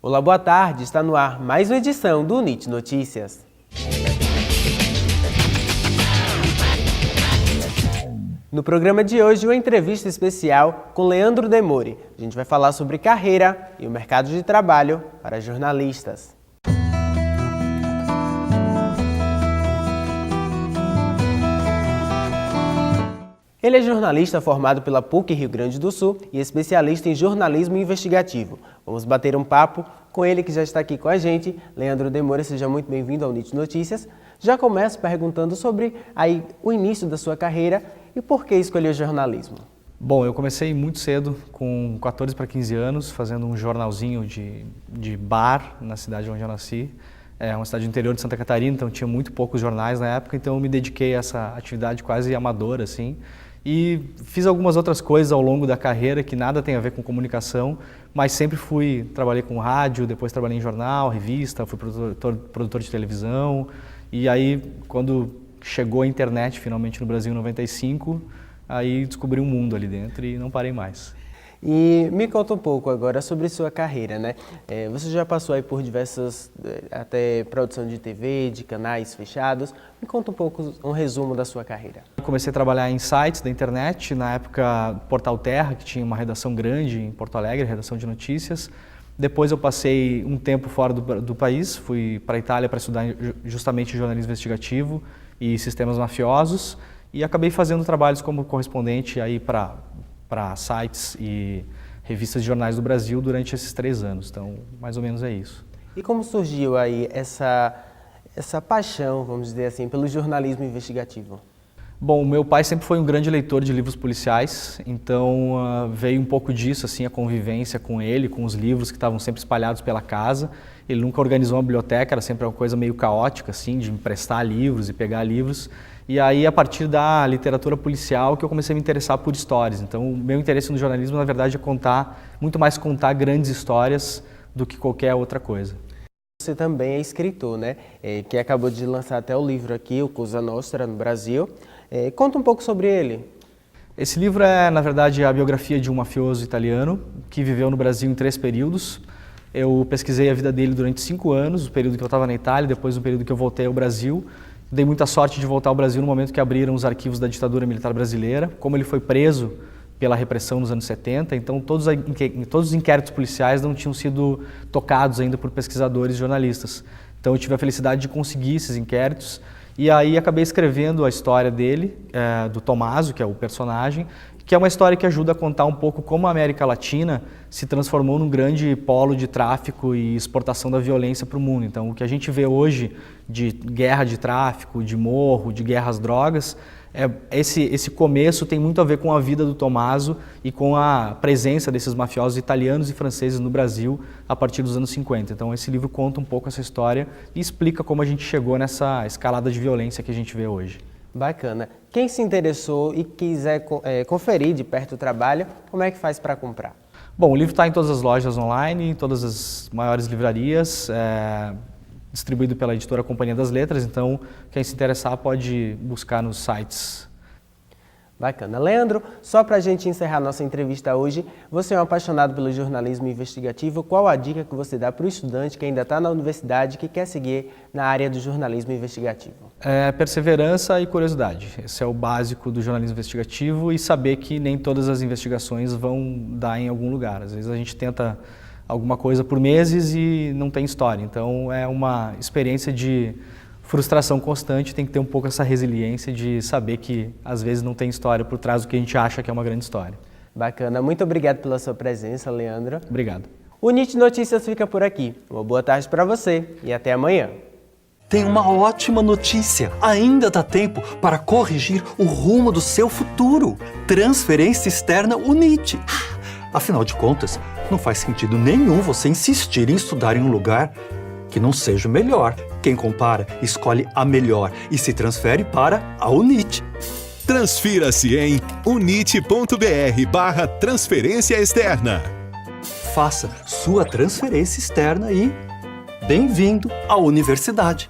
Olá, boa tarde. Está no ar mais uma edição do NIT Notícias. No programa de hoje, uma entrevista especial com Leandro Demore. A gente vai falar sobre carreira e o mercado de trabalho para jornalistas. Ele é jornalista formado pela PUC Rio Grande do Sul e especialista em jornalismo investigativo. Vamos bater um papo com ele que já está aqui com a gente. Leandro Demore, seja muito bem-vindo ao NIT Notícias. Já começo perguntando sobre o início da sua carreira e por que escolheu jornalismo. Bom, eu comecei muito cedo, com 14 para 15 anos, fazendo um jornalzinho de bar na cidade onde eu nasci. É uma cidade do interior de Santa Catarina, então tinha muito poucos jornais na época, então eu me dediquei a essa atividade quase amadora, assim. E fiz algumas outras coisas ao longo da carreira que nada tem a ver com comunicação, mas sempre trabalhei com rádio, depois trabalhei em jornal, revista, fui produtor de televisão. E aí, quando chegou a internet finalmente no Brasil em 95, aí descobri um mundo ali dentro e não parei mais. E me conta um pouco agora sobre sua carreira, né? Você já passou aí por diversas, até produção de TV, de canais fechados. Me conta um pouco, um resumo da sua carreira. Comecei a trabalhar em sites da internet, na época Portal Terra, que tinha uma redação grande em Porto Alegre, redação de notícias. Depois eu passei um tempo fora do país, fui para a Itália para estudar justamente jornalismo investigativo e sistemas mafiosos e acabei fazendo trabalhos como correspondente aí para sites e revistas de jornais do Brasil durante esses 3 anos, então mais ou menos é isso. E como surgiu aí essa paixão, vamos dizer assim, pelo jornalismo investigativo? Bom, meu pai sempre foi um grande leitor de livros policiais, então veio um pouco disso, assim, a convivência com ele, com os livros que estavam sempre espalhados pela casa. Ele nunca organizou uma biblioteca, era sempre uma coisa meio caótica, assim, de emprestar livros e pegar livros. E aí, a partir da literatura policial, que eu comecei a me interessar por histórias. Então, o meu interesse no jornalismo, na verdade, é muito mais contar grandes histórias do que qualquer outra coisa. Você também é escritor, né? Que acabou de lançar até o livro aqui, o Cosa Nostra, no Brasil. Conta um pouco sobre ele. Esse livro é, na verdade, a biografia de um mafioso italiano que viveu no Brasil em 3 períodos. Eu pesquisei a vida dele durante 5 anos, o período que eu estava na Itália, depois o período que eu voltei ao Brasil. Dei muita sorte de voltar ao Brasil no momento que abriram os arquivos da ditadura militar brasileira. Como ele foi preso pela repressão nos anos 70, então todos os inquéritos policiais não tinham sido tocados ainda por pesquisadores e jornalistas. Então eu tive a felicidade de conseguir esses inquéritos e aí acabei escrevendo a história dele, do Tommaso, que é o personagem, que é uma história que ajuda a contar um pouco como a América Latina se transformou num grande polo de tráfico e exportação da violência para o mundo. Então, o que a gente vê hoje de guerra de tráfico, de morro, de guerra às drogas, esse começo tem muito a ver com a vida do Tommaso e com a presença desses mafiosos italianos e franceses no Brasil a partir dos anos 50. Então, esse livro conta um pouco essa história e explica como a gente chegou nessa escalada de violência que a gente vê hoje. Bacana. Quem se interessou e quiser conferir de perto o trabalho, como é que faz para comprar? Bom, o livro está em todas as lojas online, em todas as maiores livrarias, distribuído pela editora Companhia das Letras, então quem se interessar pode buscar nos sites. Bacana. Leandro, só para a gente encerrar nossa entrevista hoje, você é um apaixonado pelo jornalismo investigativo, qual a dica que você dá para o estudante que ainda está na universidade e que quer seguir na área do jornalismo investigativo? Perseverança e curiosidade. Esse é o básico do jornalismo investigativo e saber que nem todas as investigações vão dar em algum lugar. Às vezes a gente tenta alguma coisa por meses e não tem história, então é uma experiência de frustração constante, tem que ter um pouco essa resiliência de saber que às vezes não tem história por trás do que a gente acha que é uma grande história. Bacana, muito obrigado pela sua presença, Leandro. Obrigado. O NIT Notícias fica por aqui. Uma boa tarde para você e até amanhã. Tem uma ótima notícia. Ainda dá tempo para corrigir o rumo do seu futuro. Transferência externa UNIT. Afinal de contas, não faz sentido nenhum você insistir em estudar em um lugar que não seja o melhor. Quem compara, escolhe a melhor e se transfere para a UNIT. Transfira-se em unit.br/transferência externa. Faça sua transferência externa e bem-vindo à universidade.